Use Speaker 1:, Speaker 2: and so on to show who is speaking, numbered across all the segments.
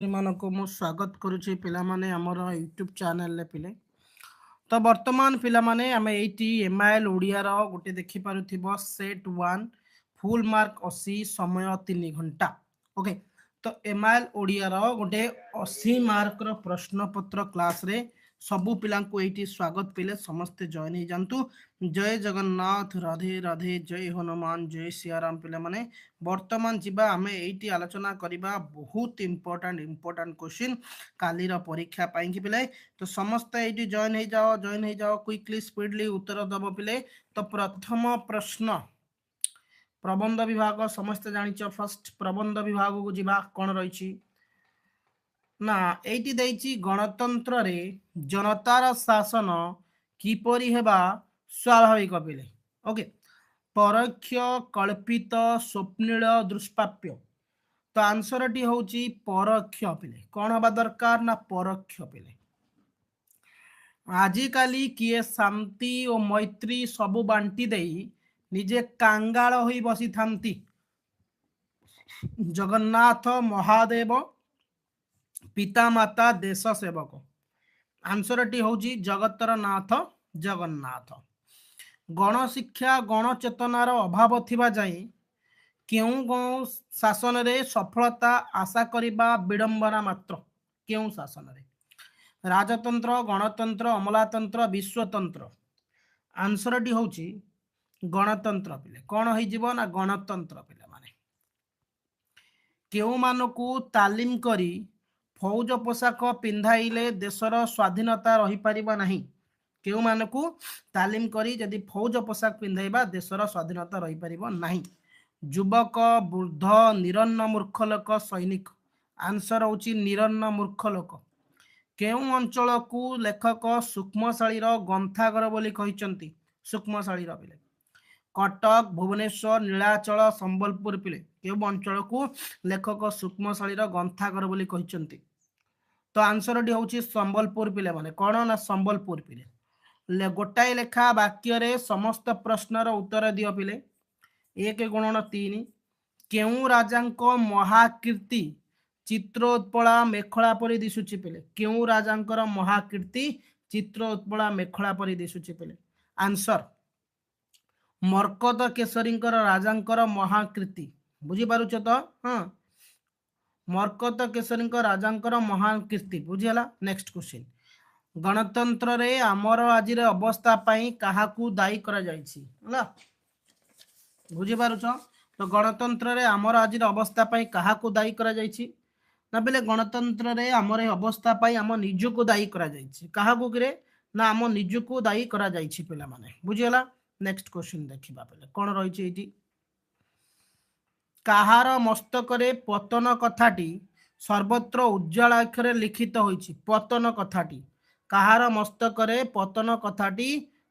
Speaker 1: को मु स्वागत करुच्ची पिलामाने आमर यूट्यूब चैनल पिले तो वर्तमान पिलामाने आमे एटी एमआईएल ओडिया रो गोटे देखि पारुथिबो सेट 1 फुल मार्क 80 समय 3 घंटा ओके। तो एमआईएल ओडिया रो गोटे 80 मार्क रो प्रश्न पत्र क्लास रे सबु पिला को एटी स्वागत पिले समस्त जॉइन ही जानतु। जय जगन्नाथ राधे राधे जय हनुमान जय सियाराम पिला माने वर्तमान जीवा आमे एटी आलोचना करिबा बहुत इंपोर्टेंट क्वेश्चन काली रो परीक्षा पाई कि पिले। तो समस्त एटी जॉइन ही जाओ क्विकली स्पीडली उत्तर दब पिले। तो प्रथम प्रश्न प्रबंध विभाग समस्त जानिछ फर्स्ट प्रबंध विभाग को जीवा कोन रहिछि ना एटी दैछि गणतंत्र रे जनतार शासन किपरि हेबा स्वाभाविक पिले ओके। परोक्ष कल्पित स्वप्निल दुष्प्राप्य तो आंसर टी होची परोक्ष पिले कौन हवा दरकार ना परोक्ष पिले। आजिकाली किए शांति और मैत्री सबु बांटी देई निजे कांगाल होई बसी थांती जगन्नाथ महादेव पिता माता देश सेवक आंसर टी होची जगतर नाथ जगन्नाथ। गण शिक्षा गण चेतनार अभाव थिबा जाई क्यों शासन रे सफलता आशा करिबा विडंबना मात्र क्यों शासन रे राजतंत्र गणतंत्र अमलातंत्र विश्वतंत्र आंसर टी होची गणतंत्र पिले कौन हो जीव ना गणतंत्र पिले माने केउ मानकु तालीम करी फौज पोशाक पिंधाइले देशर स्वाधीनता रही परिबा नहीं केउ मानकु तालीम करी जदि फौज पोशाक पिंधाइबा देशर स्वाधीनता रही परिबा नहीं। युवक वृद्ध निरन्न मूर्ख लोक सैनिक आंसर होची निरन्न मूर्ख लोक। केउ अंचल को लेखक सूक्ष्मशाली ग्रंथागार बोली कहिसंती सूक्ष्मशाली पिले कटक भुवनेश्वर नीलाचल संबलपुर पिले केउ अंचल को लेखक सूक्ष्मशाली ग्रंथागार बोली कहिसंती तो आंसर टी होची संबलपुर पिले माने कोन ना संबलपुर पिले गोटाए लेखा वाक्य रे समस्त प्रश्नर उत्तर दियो पिले 1 गुणन 3 केउ राजांको महाकीर्ति चित्रोत्पला मेखला परि दिसुची पिले केउ राजांकर महाकीर्ति चित्रोत्पला मेखला परि दिसुची पिले आंसर मर्कत केसरींकर राजांकर महाकीर्ति बुझी पारुछ तो हाँ मर्कत केसरींकर राजांकर महाकीर्ति बुझीला। नेक्स्ट क्वेश्चन गणतंत्र रे आमर आज अवस्था पाई काहाकू दायी करा जायछि होला बुझी पारुछ। तो गणतंत्र रे आमर आज अवस्था पाई काहाकू दायी करा जायछि ना बेले गणतंत्र रे आमर अवस्था पाई आम निजको दायी करा जायछि काहाकू करे ना आम निजको दायी करा जायछि पिला माने बुझीला। नेक्स्ट क्वेश्चन देखिबा पले कोन रहिछि एठी काहार मस्तक रे पतन कथाटी सर्वत्र उज्जवल अक्षर लिखित होइछि पतन कथाटी काहार मस्तक रे पतन कथाटी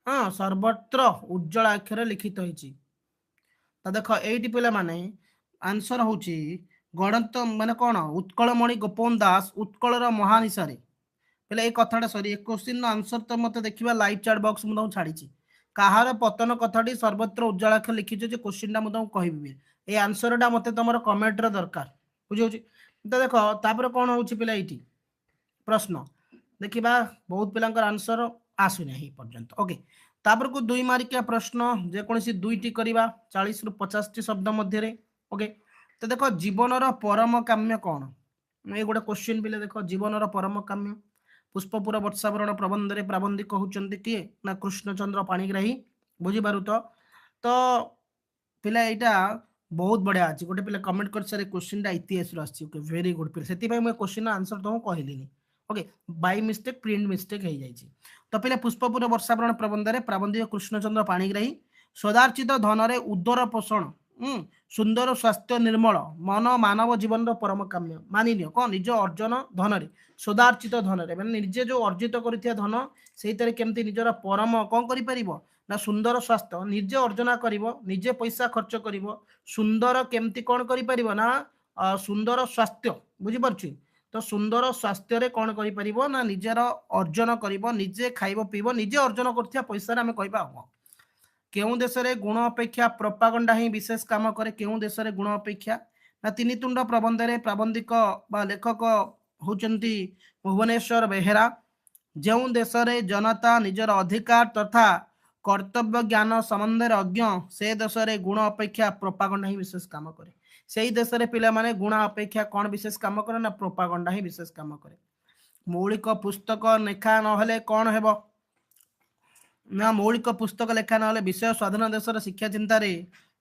Speaker 1: हाँ सर्वत्र उज्जवल अक्षर लिखित होइछि तो देख एटी पिला माने आंसर होची गणत माने कौन उत्कलमणि गोपन दास उत्कलर महान हिसारे पहले ये कथाटा सॉरी एक क्वेश्चन आंसर तो मते देखिबा लाइव चैट बॉक्स मु छाड़ी काहार पतन कथाटी सर्वत्र उज्जवल अक्षर लिखिछ जे क्वेश्चन टा मु कहबी ए आंसर टा मते तमरो कमेंट रे दरकार बुझौछि। तो देखो तापर कोन होछि पिला एटी प्रश्न देखिबा बहुत पिलांकर आंसर आसु नहीं पर्यंत ओके। तापर को 2 मार्किया प्रश्न जे कोनसी दुईटी करिबा 40 रु 50 टी शब्द मध्य रे ओके। तो देखो जीवनर परम काम्य कौन ये गोटे क्वेश्चन पिले देखो जीवनर परम काम्य पुष्पपुर वर्षावरण प्रबंध रे प्राबंधिक कहउचंती किए ना कृष्णचंद्र पाणिग्राही बुझी पारु तो पिला एटा बहुत बढ़िया अछि गोटे पिला कमेंट कर सारे क्वेश्चन टा इतिहास रो आछि ओके वेरी गुड पिला सेति भाई मैं क्वेश्चन आंसर तो कहलिनी okay by mistake print mistake हो जाइए। तो पिला पुष्पपुर वर्षावरण प्रबंध रे प्राबंधिक कृष्णचंद्र पाणिग्राही सदार्चित धन रे उदर पोषण सुंदर स्वास्थ्य निर्मल मन मानव जीवन परम काम्य मानि नियो कौन निज अर्जन धन रे सदार्चित धन रे माने निजे जो अर्जित करिथिया धन सेहितरे केमती निजर परम कौन करि परिबो ना सुंदर स्वास्थ्य निजे अर्जना करिवो निजे पैसा खर्च करिवो सुंदर केमती कौन करि परिबो ना सुंदर स्वास्थ्य बुझी परछि तो सुंदर स्वास्थ्य रे कौन करि परिबो ना निजर अर्जन करिवो निजे खाइबो पीबो निजे अर्जन करथिया पैसा रे हमें कहबा हो केउं देश रे गुण अपेक्षा प्रोपागंडा ही विशेष काम करे केउं देश रे गुण अपेक्षा ना तीन तुंड प्रबंध रे प्राबंधिक बा लेखक होचंती भुवनेश्वर बेहेरा। जो देश रे जनता निजर अधिकार तथा कर्तव्य ज्ञान संबंध अज्ञ से देश रे गुण अपेक्षा प्रोपागंडा ही विशेष काम करे। से देश रे पिला माने गुण अपेक्षा कौन विशेष काम करे ना प्रोपागंडा ही विशेष काम करे। मौलिक पुस्तक लेखा नहेले कौन हेबो ना मौलिक पुस्तक लेखा ना विषय स्वाधीन देशर शिक्षा चिंतार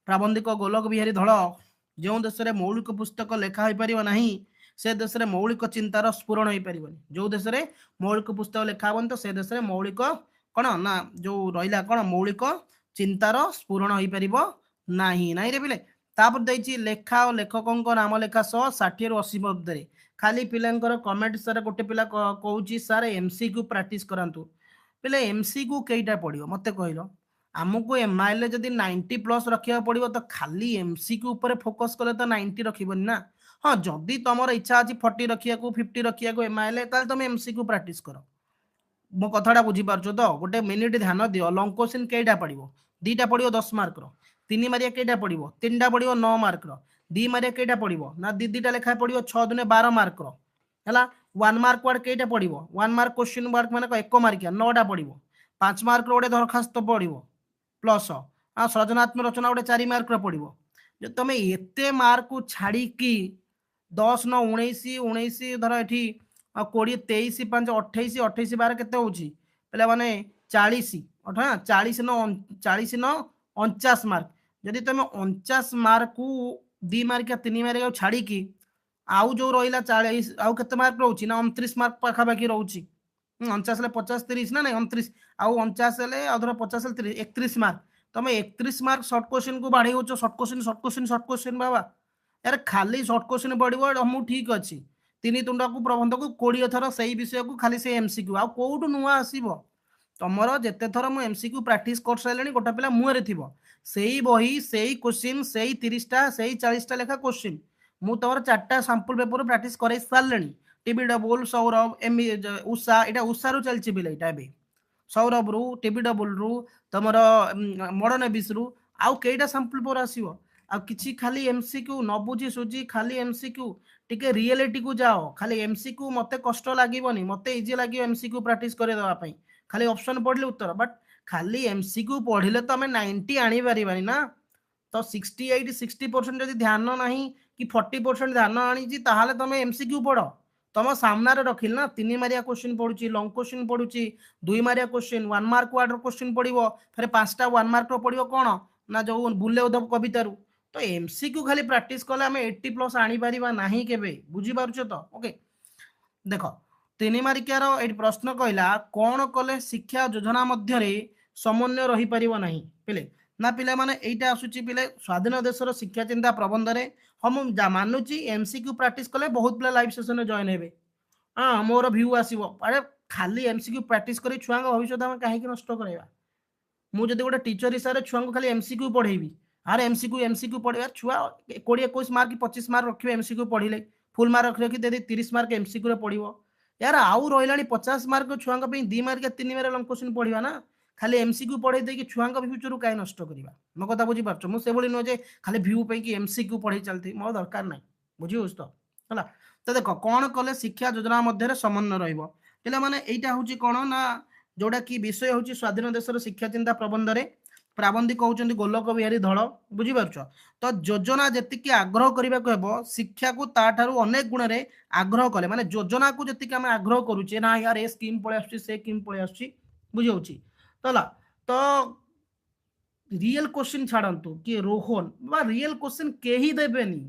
Speaker 1: प्राबंधिक गोलक बिहारी धल जो देश में मौलिक पुस्तक लेखा हो पार ना से देश में मौलिक चिंतार स्फुरण हो पार जो देश में मौलिक पुस्तक लेखा हेन तो से देश में मौलिक कौन ना जो रहा कौन मौलिक चिंतार स्फुरण हो पार ना नहीं रे पिले। तापर देखिए लेखा और लेखकों नाम लेखा 160 ରୁ 80 मध्य खाली पिलांकर कमेंट सर गोटे पिला कहूँ सर एमसीक्यू प्रैक्टिस करातु पहले एमसीक्यू कईटा पड़ो मत कहल आमको एमआईएल जदि 90+ रखा पड़ो तो खाली एमसीक्यू ऊपर फोकस कले तो 90 रखबनी ना। हाँ जदि तुम इच्छा अच्छी 40 रखा 50 रखा एमआईएल तुम एमसीक्यू प्रैक्टिस कर। मो कथाटा बुझीपार तो गोटे मिनिट ध्यान दियो लंग क्वेश्चन कईटा पड़ो 2टा पड़ो 10 मार्क रो 3 मारिया कईटा पड़ो 3टा पड़ो 9 मार्क रो 2 मारिया कईटा पड़ो ना 2 लेखा पड़ो 6 दुने 12 मार्क रो है 1 मार्क वार्ड कईटा पड़ो 1 मार्क क्वेश्चन मार्क मान 1 मार्किया 9टा पड़ो 5 मार्क गोटे दरखास्त पड़ो प्लस सृजनात्मक रचना गोटे 4 मार्क पड़ो जो तुम एत मार्क को छाड़ी 10 9 19 19 धर ये 20 23 5 28 28 12 केते होची पहले माने 40 40 न 49 मार्क जदि तुम 49 मार्क को 2 मार्क या 3 मार्क छाड़ी की आउ जो रहा 40 आउ केते मार्क रोची ना 29 मार्क पाखापाखि रोची 49 50 30 ना नहीं 29 आउ 49 धर 50 30 31 मार्क तुम 31 मार्क सर्ट क्वेश्चन को बाढ़ी होच सर्ट क्वेश्चन बाबा यार खाली सर्ट क्वेश्चन पड़ो मु ठीक अच्छी 3 तुंडा को प्रबंध को 20 थर से विषय को खाली से एमसीक्यू आ कोठू नुआ आसीबो तुमर जेते थर मु एमसीक्यू प्रैक्टिस कर सारे गोटे पिला मुहरे थी से बही से क्वेश्चन से 30टा से 40टा लेखा क्वेश्चन मु तुम 4टा सैंपल पेपर प्रैक्टिस कर सारे TB double Saurabh M Usha यहाँ उषा रु चलती पिला यहाँ सौरभ रु टीबी डबल रु तुम मॉडर्न एबिस रु आउ कईटा सैंपल पेपर आसीबो आ किछि खाली एमसीक्यू न बुझी सुझी खाली एमसीक्यू टिके रियलिटी को जाओ खाली एमसीक्यू मते कष्ट लागबनी मते इजी लागियो एमसीक्यू प्रैक्टिस करे दवा पई खाली ऑप्शन पढ़ले उत्तर बट खाली एमसीक्यू पढ़िले तो हमें 90 आनी पारिबानी ना तो 68 60% जदि ध्यान नहीं कि 40% ध्यान आनी ताहले तुम एमसीक्यू पढ़ तुम सामने रखिल ना 3 मारिया क्वेश्चन पढ़ुची लंग क्वेश्चन पढ़ुची 2 मारिया क्वेश्चन 1 मार्क वार्ड क्वेश्चन पढ़ो फिर 5टा 1 मार्क पढ़ो कौन ना जो बुले उद्धव कवितारू तो एमसीक्यू खाली प्रैक्टिस कले आम 80+ आनी पारिबा नाही केबे बुझी पारुछ तो ओके। देख 3 मार्कियार ये प्रश्न कहला कौन कले शिक्षा योजना मध्य समन्वय रही पारिबो नाही पिले ना पिला माने एटा आसुची पिले स्वाधीन देशर शिक्षा चिंता प्रबंध रे हम मानुची एमसीक्यू प्रैक्टिस कले बहुत पिला लाइव सेशन जॉइन हेबे हाँ मोर व्यू आसीबो अरे खाली एमसीक्यू प्रैक्टिस करी छुआ भविष्य आम कहीं नष्ट करवा मुझे गोटे टीचर हिसाब से छुआ को खाली एमसीक्यू पढ़ेबी आर एमसीक्यू पढ़े छुआ 20-21 मार्क 25 मार्क रखिए एमसीक्यू पढ़िले फुल मार्क रखी दे 30 मार्क एमसीक्यू पढ़ो यार आउ रहा 50 मार्क छुआ 2 मार्क या 3 मार्क लंग क्वेश्चन पढ़ा ना खाली एमसीक्यू पढ़े देकी छुआ फ्यूचर कहीं नष्ट करवा मो कथा बुझीपार मुझे नुह जे खाली भ्यू पे कि एमसीक्यू पढ़े चलती मोर दरकार ना बुझी तो है तो देख कौन कले शिक्षा योजना मध्य समन्वय रहा यहाँ हूँ कौन ना जोटा कि विषय हूँ स्वाधीन देशर शिक्षा चिंता प्रबंध रे प्राबंधिक कहते गोलक बिहारी धल बुझीपार तो योजना जी आग्रह करने को शिक्षा को ताठारू अनेक गुण में आग्रह कले माने योजना को जी आम आग्रह करुचे ना यार ए स्कीम पलि आस स्कीम पलि आस बुझे तो रियल क्वेश्चन छाड़ू कि रोहन बाबा रियल क्वेश्चन कहीं देवेनी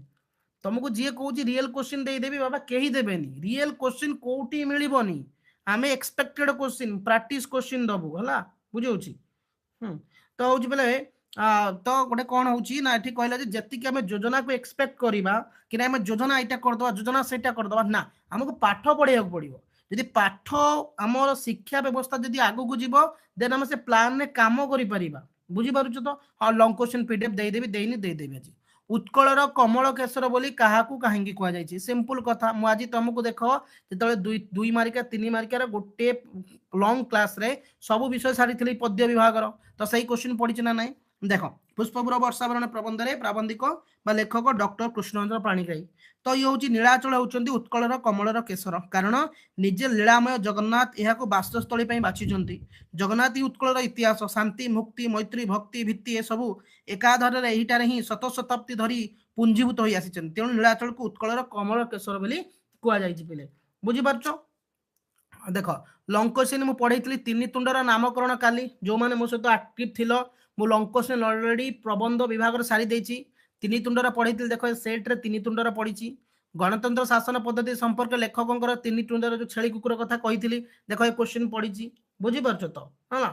Speaker 1: तुमको जी कौन रियल क्वेश्चन देदेवी बाबा कहीं देवेनी रियल क्वेश्चन कौटी मिलबनी आम एक्सपेक्टेड क्वेश्चन प्रैक्टिस क्वेश्चन दबू है बुझे तो हूँ बोले तो गोटे कौन होची ना ये कहला जी आम योजना को एक्सपेक्ट करवा कि आम योजना यहाँ करदे योजना से करदे ना आमको पाठ पढ़ा पड़ो जदि पाठ आमर शिक्षा व्यवस्था जदि आगू जीव देन आम से प्लान में काम कर बुझीपार तो हाँ लंग क्वेश्चन पीडीएफ देदेवी देनी देदेवी आज उत्कलर कमल केशर बोली क्या कहीं कहुई सिंपल कथा मुझे तुमको देख जो 2 मार्किया 3 मार्कियार गोटे लंग क्लास रे सब विषय सारी पद्य विभाग तो सही क्वेश्चन पढ़ी ना ना देख पुष्पपुर वर्षावरण प्रबंध रे प्राबंधिक बा लेखक डॉक्टर कृष्णचंद्र पाणिग्राही। तो ये हूँ नीलाचल होउचंदी उत्कलर कमलर केशर कारण निजे लीलामय जगन्नाथ यहाँ बासस्थली बाछिଛନ୍ତି। जगन्नाथ ही उत्कलर इतिहास शांति मुक्ति मैत्री भक्ति भित्ति ए सबू एकाधर एहिटारे ही शत शताब्दी धरी पुंजीभूत होई आसिଛନ୍ତି। तेणु नीलाचल को उत्कलर कमल केशर बोली कुआ जायछि पिले बुझी पारछो। देख लंकोसिन मु पढ़ी तीन तुंडर नामकरण काली जो मैंने मो सहित आक्टिव थिल मु लंकोसिन अलरेडी प्रबंध विभाग सारी देछि। तीन तुंडर पढ़ी देख सेट रे तीन तुंडर पढ़ी गणतंत्र शासन पद्धति संपर्क लेखकों तीन तुंडर जो छेली कुकुर कथा कही देख ये क्वेश्चन पढ़ी बुझीपार तो हाँ।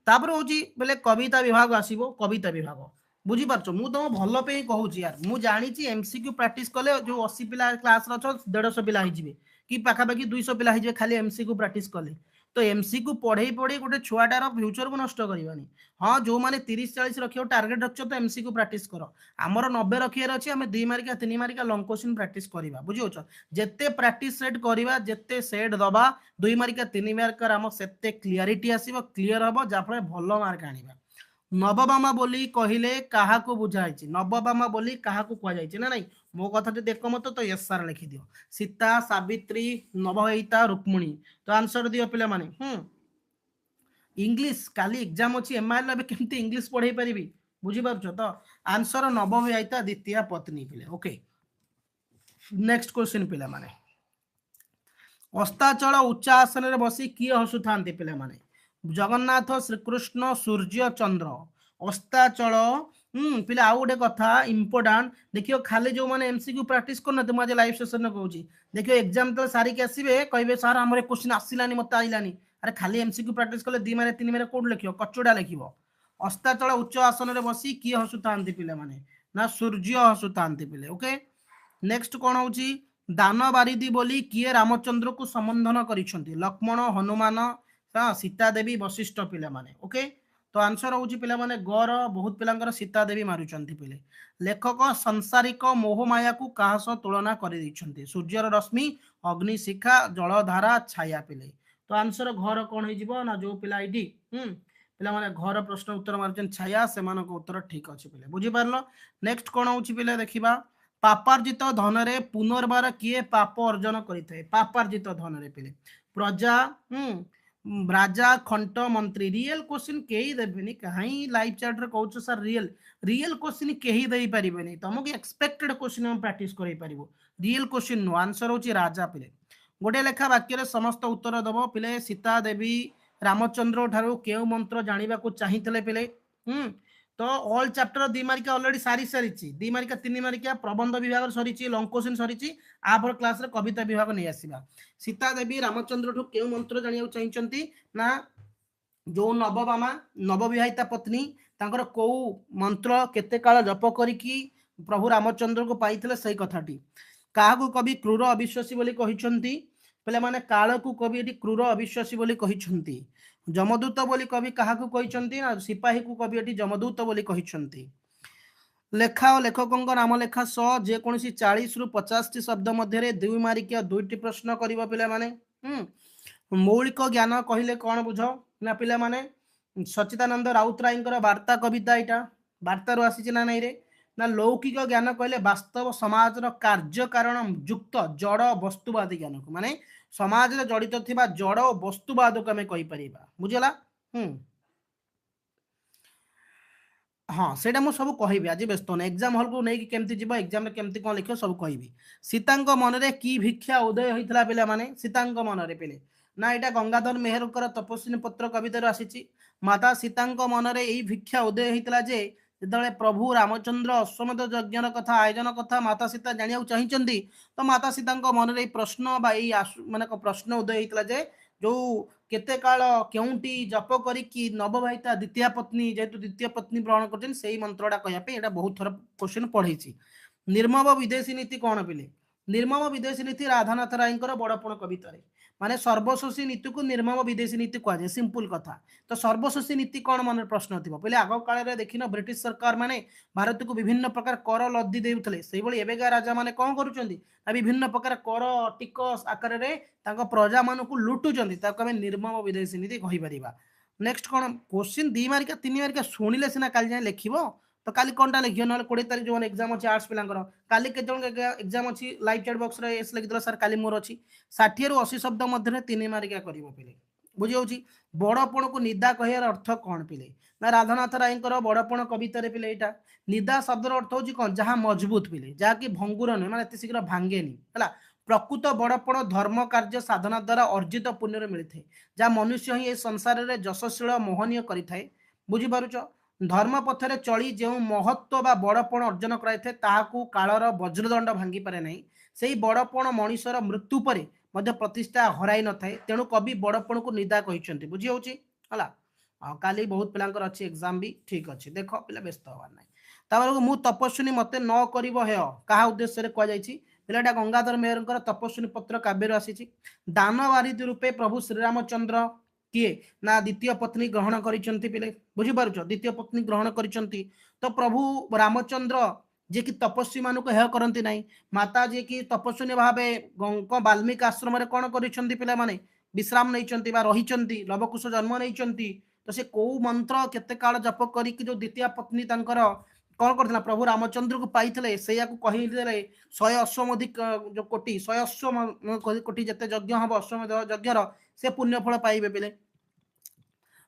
Speaker 1: तापर हूँ बोले कविता विभाग आसो कविता विभाग बुझीपार मुझे तुम भल पे कहूँ यार मुझे जानी एमसीक्यू प्रैक्टिस कले जो 80 पिला क्लास अच्छे 150 पिला हो कि पाखापाखि 200 पिला हो खाली एमसीक्यू प्रैक्टिस कले तो एमसीक्यू पढ़े पढ़े गोटे छुआटार फ्यूचर को नष्ट करवानी। हाँ जो मैंने 30-40 रखियो टार्गेट रख तो एमसीक्यू प्रैक्टिस कर आमर 90 रखियार अच्छे आम 2 मार्किया 3 मार्किया लंग क्वेश्चन प्रैक्टिस करवा बुझीच जिते प्रैक्टिस सेट करवा जिते सेट दबा 2 मार्किया 3 मार्कर आम से क्लीयरिटी आसो क्लीयर हम जहाँफल भल मार्क आनिबा। नवबामा बोली कहले क्या बुझाई नवबामा बोली क्या कहुई ना नहीं मो कथा जो देख मत तो यस सार लिखि दियो सीता सावित्री नवहिता रुक्मिणी तो आंसर दियो पिला माने इंग्लिश काली एग्जाम अच्छी एमआईएल अब केमती इंग्लिश पढ़े पारि बुझी पारछ तो आंसर नवहिता द्वितीय पत्नी पिले। ओके नेक्स्ट क्वेश्चन पिला माने अस्ताचल उच्च आसन रे बसी किए हसु थांती पिला माने जगन्नाथ श्रीकृष्ण सूर्य चंद्र अस्ताचल पिला आउ गोटे कथा इंपोर्टाट देखियो खाली जो मैंने एमसीक्यू प्रैक्टिस करना मुझे लाइव सेशन कहूँ देखियो एग्जाम तो सारिक आसवे कहे सार आम क्वेश्चन आसलानी मत आइलानी अरे खाली एमसीक्यू प्रैक्टिस कले 2 मार्क 3 मार्क कौट लिख कचुड़ा लिख अस्ताचल उच्च आसन रे बसी किए हसु थांती पिला माने ना सूर्य हसु थांती पिले। ओके नेक्स्ट कौन हूँ दान बारिदी बोली किए रामचंद्र को संबोधन करिसेंती लक्ष्मण हनुमान सीता देवी वशिष्ठ पिला माने। ओके तो आंसर हूँ पिला माने गर बहुत पिलांकर सीता देवी मारुचंती पिले। लेखक संसारिक मोहमाया को कहा सह तुलना कर सूर्यर रश्मि अग्निशिखा जलधारा छाया पिले तो आंसर घर कौन हो ना जो पिला ये पिला माने घर प्रश्न उत्तर मार्चन छाया से उत्तर ठीक अच्छे पिले बुझीपार। नेक्स्ट कौन हूँ पिले देखा पापार्जित धन रे पुनर्बार किए पाप अर्जन करें पापार्जित धन रे पिले प्रजा राजा खंट मंत्री रियल क्वेश्चन कहीं देवेनि कहीं लाइव चैट रे कहूँ सर रियल रियल क्वेश्चन कहीं दे पारे तुमको एक्सपेक्टेड क्वेश्चन प्रैक्टिस कर रियल क्वेश्चन नो आंसर हूँ राजा पिले गोटे लेखा वाक्य समस्त उत्तर दब पिले सीता देवी रामचंद्र ठारू केउ मंत्र जाना चाहिए पिले तो ऑल चैप्टर 2 मार्किया ऑलरेडी सारी सारी 2 मार्किया 3 मार्किया प्रबंध विभाग सरी लंग क्वेश्चन सरी आपर क्लास रे कविता विभाग नहीं आसीबा। सीता देवी रामचंद्र ठू केउ मंत्र जानिया चाहिए ना जो नवबामा नवविवाहिता पत्नी तांकर को मंत्र केते काल जप करिकी प्रभु रामचंद्र को पाइथिले सही कथाटी काहाकू कवि क्रूर अविश्वासी बोली कहिसंती पहले माने काल को कवि एटी क्रूर अविश्वासी बोली कहिसंती जमदूत बोली कवि काहाकू कहिसंती ना सिपाही को कवि एटी जमदूत बोली कहिसंती। लेखा और लेखकों नाम लेखा सह जेकोसी 40 रु 50 टी शब्द मध्य 2 मार्किया 2टी प्रश्न करिवो पिला माने मौलिक ज्ञान कहले कौन बुझ ना पिला माने सच्चिदानंद राउतराय वार्ता कविता यहाँ वार्ता रू आसी ना नहीं रे ना लौकिक ज्ञान कहले वास्तव समाज कार्य कारण युक्त जड़ वस्तुवादी ज्ञान को माने समाज रे जड़ित थिबा जड़ और वस्तुवाद को आम कही बुझला। हाँ सेटा मु सब कहबी आज व्यस्त ना एग्जाम हॉल को नहीं केमती जीव एग्जाम रे केमती कौन लिख सब कहबी। सीतांक मन रे की भिक्षा उदय होइतला पिला माने सीतांक मन रे पिले ना यहाँ गंगाधर मेहर तपस्विनी पत्र कवितार आसी माता सीतांक मन रे यही भिक्षा उदय होइतला जे जिते प्रभु रामचंद्र अश्वमेध यज्ञ कथा आयोजन कथा माता सीता जानिया चाहिए तो माता सीता मन में प्रश्न मान प्रश्न उदय होता जे जो केते काल केउंटी जप करी नवविवाहिता द्वितीय पत्नी जेहेतु द्वितीय पत्नी ग्रहण कर मंत्रटा कहना बहुत थर क्वेश्चन पढ़े। निर्मम विदेशी नीति कौन पिले निर्मम विदेशी नीति राधानाथ राय बड़पण कवितार माने सर्वशोषी नीति को निर्मम विदेशी नीति कहुए सिंपल कथा तो सर्वशोषी नीति कौन मन प्रश्न थी पहले आग काल देखिन ब्रिटिश सरकार माने भारत को विभिन्न प्रकार कर लदी देउथले सेही भली एबेगा राजा माने कौन करूचंदी विभिन्न प्रकार कर टिकस आकार रे तांको प्रजा मान को लुटुचंदी ताको हमें निर्मम विदेशी नीति कहि परिबा। नेक्स्ट कौन क्वेश्चन 2 मार्किया 3 मार्किया शुणिले सीना काली जाए लिख तो काली कौनटा लिख ना 20 तारीख जो एग्जाम अच्छी आर्ट्स पिलांकर काली के एग्जाम अच्छी लाइव चैट बॉक्स रे एस लिखिदेला सर काली मोर अच्छी 60 ରୁ 80 शब्द मध्य 3 मार्किया करिवो पिले बुझी बड़पण को निदा कहियार अर्थ कौन पिले ना राधानाथ राय बड़पण कवित पिले यहाँ निदा शब्द अर्थ हूँ कौन जहाँ मजबूत पिले जहाँकि भंगुर नुहे माने शीघ्र भांगेनी है प्रकृत बड़पण धर्म कार्य साधना द्वारा अर्जित पुण्य मिलता है जहाँ मनुष्य ही संसार में यशस्वी मोहनीय करें बुझीपार धर्म पथरे चली जो महत्व बा बड़पण अर्जन कराए कालर वज्रदंड भांगी पारे नहीं से बड़पण मनीषर मृत्यु पर प्रतिष्ठा हराई न थाए तेणु कवि बड़पण को निदा कहते बुझी हूँ है काली बहुत पिलांकर अच्छी एग्जाम भी ठीक अच्छे देख पिला व्यस्त हबार ना तापर मु तपस्विनी मत न कर क्या उद्देश्य कहुई पिलाटा गंगाधर मेहर तपस्विनी पत्र काव्य आसी दान वारिधि रूपे प्रभु श्रीरामचंद्र किए ना द्वितीय पत्नी ग्रहण करिसेंती बुझीपार द्वितीय पत्नी ग्रहण करिसेंती तो प्रभु रामचंद्र जे कि तपस्वी मान को हेय करती ना माता जे कि तपस्विनी भाव वाल्मीकि आश्रम कौन कर विश्राम नहीं रही लवकुश जन्म नहीं तो से कौ मंत्र केते काल जप करी जो द्वितीय पत्नी कौन करथिला प्रभु रामचंद्र को पाइथिले से कहीदेले 100 अश्वमेधिक जो कोटि 100 अश्व कोटि जिते यज्ञ हम अश्वमेध यज्ञर से पुण्यफल पाइबे पिले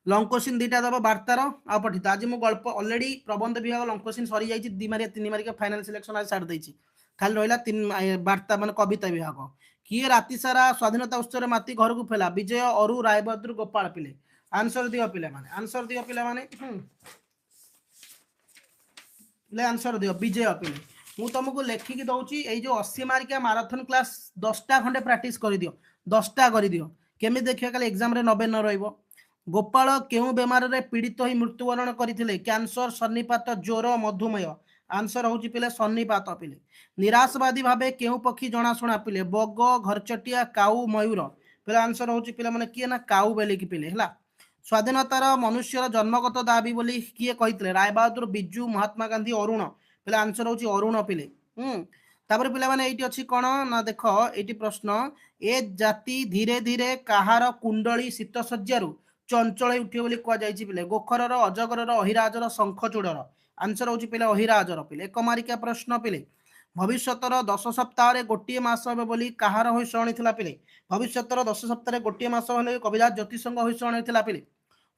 Speaker 1: लंकोसिन 2टा दब वार्तार आ पठित आज मो गल्प ऑलरेडी प्रबंध विभाग लंकोसिन सरी जाइए 2 मार्किया 3 मार्किया फाइनल सिलेक्शन आज छाड़ देछि खाली रहिला 3 वार्ता मान कविता विभाग किए राति सारा स्वाधीनता उत्सव माती घर को फेला विजय अरु रायबहादुर गोपाल पिले आंसर दियो पिले माने आंसर दियो पिले माने आंसर दियो विजय पिले मु तुमको लेखिकी दौची ए जो 80 मार्किया माराथन क्लास 10टा खंडे प्रैक्टिस कर दियो 10टा कर दियो केमी देखियो काले एग्जाम रे 90 न रहइबो गोपाल केउ बेमार रे पीड़ित होई मृत्युवरण करथिले कैंसर सन्निपात ज्वर मधुमेह आंसर होची पिले सन्निपात पिले निराशवादी भाबे केउ पक्षी जणाशुणा पिले बग घरचटिया काऊ मयूर पिले आंसर होची पिले माने किए ना काऊ बेले की पिले हला स्वाधीनतार मनुष्यर जन्मगत दाबी बोली किए कहितले रायबहादुर बिजू महात्मा गांधी अरुण पिले आंसर होची अरुण पिले तापर पिला माने एठी अछि कोन ना देखो एठी प्रश्न ए जाति धीरे धीरे काहार कुंडली शीत सज्जारु चंचल उठे बोली कह जाय पिले गोखरर अजगरर अहिराजर शंखचूड़र आंसर होची पिले अहिराजर पिले 1 मार्किया प्रश्न पिले भविष्यतर 10 सप्ताह रे गोटिए मास हे बोली काहार होइसणी थिला पिले भविष्यतर 10 सप्ताह रे गोटिए मास होले कविराज ज्योतिषंग होइसणी थिला पिले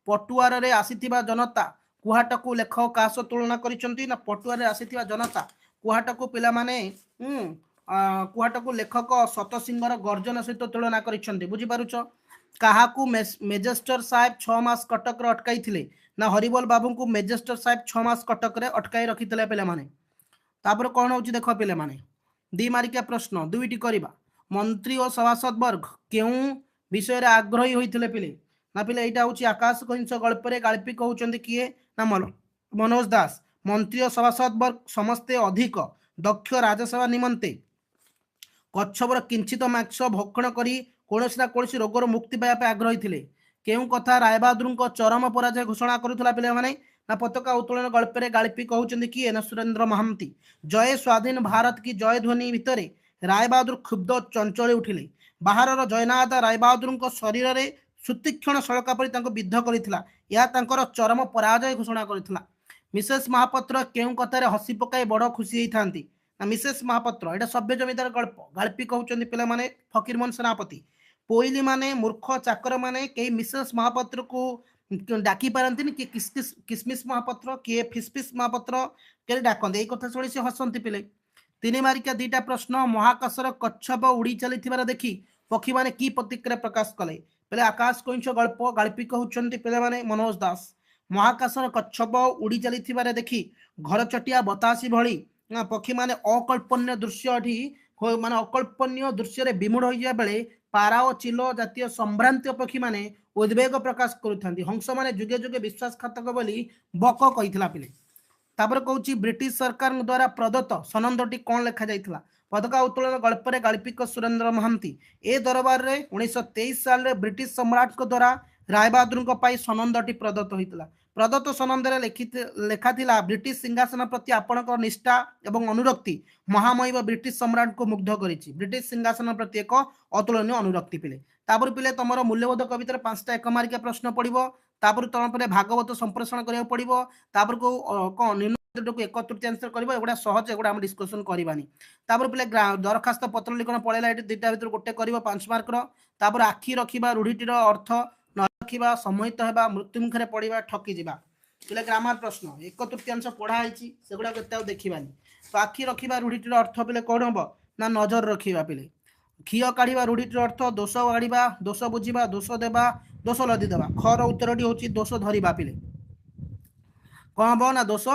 Speaker 1: पटुआर रे आसीथिबा जनता कुहाटकू लेखक कास तुलना करिसंती ना पटुआर रे आसीथिबा जनता कुहाटकू पिला माने कुहाटकू लेखक सतसिंहर गर्जन सहित तुलना करिसंती बुझी पारुछ काहाकू मेजेस्टर साहेब 6 मास कटक रे अटकाई थिले ना हरिबोल बाबू को मेजेस्टर साहेब 6 मास कटक रे अटकाई रखिथिले पिला माने तापर कौन होची देखो पिले माने 2 मार्किया प्रश्न दुईटी करिबा मंत्री और सभासद वर्ग केउ विषय रे आग्रही होइथिले पिले ना पिले एटा होची आकाश कहिंस गल्प रे गाल्पिक होचंदी किए ना मनोज दास मंत्री और सभासद वर्ग समस्ते अधिक दक्ष राज्यसभा निमंते कच्छपर किंचित मांस भक्षण करी कौनसी ना कौन रोगर मुक्ति पाइबा आग्रही थे केउ कथा रायबहादुर चरम पराजय घोषणा करुला पिले माने ना पताका उत्तोलन गल्प रे गाल्पी कहउचंदी किए ना सुरेंद्र महांती जय स्वाधीन भारत की जय ध्वनि भितर रायबहादुर क्षुब्ध चंचल उठिले बाहर जयनाथ रायबहादुर शरीर में सुतीक्षण सड़का परी विद्ध करथिला या तांकर चरम पराजय घोषणा करथिला मिसेस महापात्र केउ कथार हसी पकाई बड़ खुशी होती ना मिसेस महापात्र एटा सभ्य जमीदार गल्प गाल्पी कहउचंदी पिला माने फकीरमोहन सेनापति पोइली माने मूर्ख चाकर माने कई मिसेस महापात्र को डाकी पारती कि किसमिस महापात्र किए फिसफिस महापात्र के डाकते यही कथा शुणी से हसंती पिले 3 मार्किया 2टा प्रश्न महाकाशर कच्छप उड़ी चली देखी पक्षी माने की प्रतिक्रिया प्रकाश कले पहले आकाश कइंछ गल्प गाल्पी कहउचंदी पिले माने मनोज दास महाकाशर कच्छप उड़ी चली देखी घर चटिया बतासी भली पक्षी माने अकल्पनीय दृश्य माने अकल्पनीय दृश्य विमूढ़ हो जाए बेले पारा और चिलो जातीय संभ्रांत पक्षी माने उद्वेग प्रकाश करुथांती हंस माने जुगे जुगे विश्वासघातक बोली बक कहिथिला पिले तापर कहूची ब्रिटिश सरकार द्वारा प्रदत्त सनंदटी कौन लिखा जाइथिला पताका उत्तोलन गल्प रे गाल्पिक सुरेंद्र महांती ए दरबार रे 1923 साल रे ब्रिटिश सम्राट को द्वारा रायबहादुर को पाई सनंदटी प्रदत्त होइतिला प्रदत्त सनंद रे लेखा थिला ब्रिटिश सिंहासन प्रति आपणकर निष्ठा एवं अनुरक्ति महामहिम ब्रिटिश सम्राट को मुग्ध करिछि ब्रिटिश सिंहासन प्रति एक अतुलनीय अनुरक्ति पिले तापर पिले तमरो मूल्यबोध कवितार 5टा 1 मार्किया प्रश्न पड़िबो तापर तुम पे भागवत संप्रेषण करिया पड़िबो तापर को कोन निम्न को एक तृतीयांश करबो एगुडा सहज एगुडा हम डिस्कशन करबानी तापर पे दरखास्त पत्र लिखन पळेला एटी दुईटा भितर गोटे करबो 5 मार्क रो तापर आखि रखिबा रूढ़ीटीर अर्थ न रखिबा सम्मोहित हेबा मृत्युमुखरे पड़िबा ठकी जिबा पिले ग्रामर प्रश्न एक तृतीयांश पढ़ा आइछि सेगुडा केते देखिबानी तो आखि रखिबा रूढ़ीटीर अर्थ पिले कोन हबो ना नजर रखिबा पिले क्षीय काढ़ा रूढ़ीटीर अर्थ दोष काढ़ा दोष बुझा दोष देवा दोष लदी देवा खर उत्तरटी हूँ दोष धरिबा पिले कौन हम ना दोष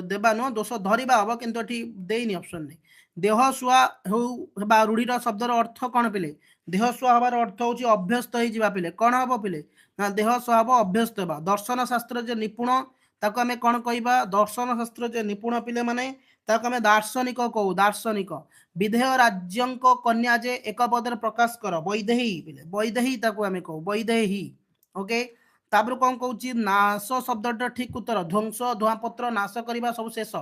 Speaker 1: देवा नुह दोष धरिबा हम किंतु एठी देइनी ऑप्शन नहीं देह शुआ होबा रूढ़ीर शब्दर अर्थ कौन पिले देह शुआ हबार अर्थ हूँ अभ्यस्त हो जावा पिले कौन हम पिले ना देह शुआ हम अभ्यस्त होगा दर्शन शास्त्र जे निपुण ताको आमे कौन कहबा दर्शन शास्त्र जे निपुण पिले माने ताको आमे दार्शनिक कहू दार्शनिक विधेय राज्यंक कन्या जे एक पदर प्रकाश कर वैदेही पिले वैदेही ताको आमे कहू वैदेही ओके तापर कौन कहूँ नाश शब्दटा ठीक उत्तर ध्वंस धुआपत्र नाश करने सब शेष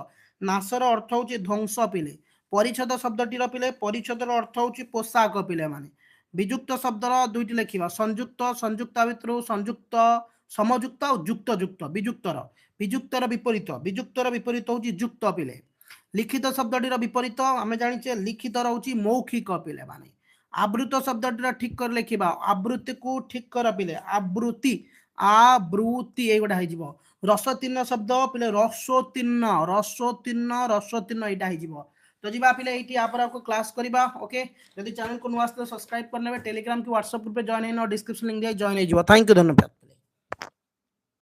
Speaker 1: नाशर अर्थ हूँ ध्वंस पिले परिच्छेद शब्दटीर पिले परिच्छेदर अर्थ हूँ पोशाक पिले माने विजुक्त शब्दर दुईटी लिखा संयुक्त संयुक्त भितर संयुक्त समयुक्त और युक्त युक्त विजुक्तर विजुक्तर विपरीत हूँ युक्त पिले लिखित शब्दटीर विपरीत आम जाचे लिखित रोचे मौखिक पिले माने आवृत शब्दटीर ठीक कर लिखा आवृत्ति को ठीक कर पिले आवृत्ति आवृत्ति एगुड़ा हो रसोत्तीर्ण शब्द पिले रसोत्तीर्ण यहाँ तो जी पिले ये आपको क्लास करवा ओके जदि चैनल को नुआ सब्सक्राइब करने टेलीग्राम की WhatsApp group join description link दिए जॉइन हो थैंक यू धन्यवाद।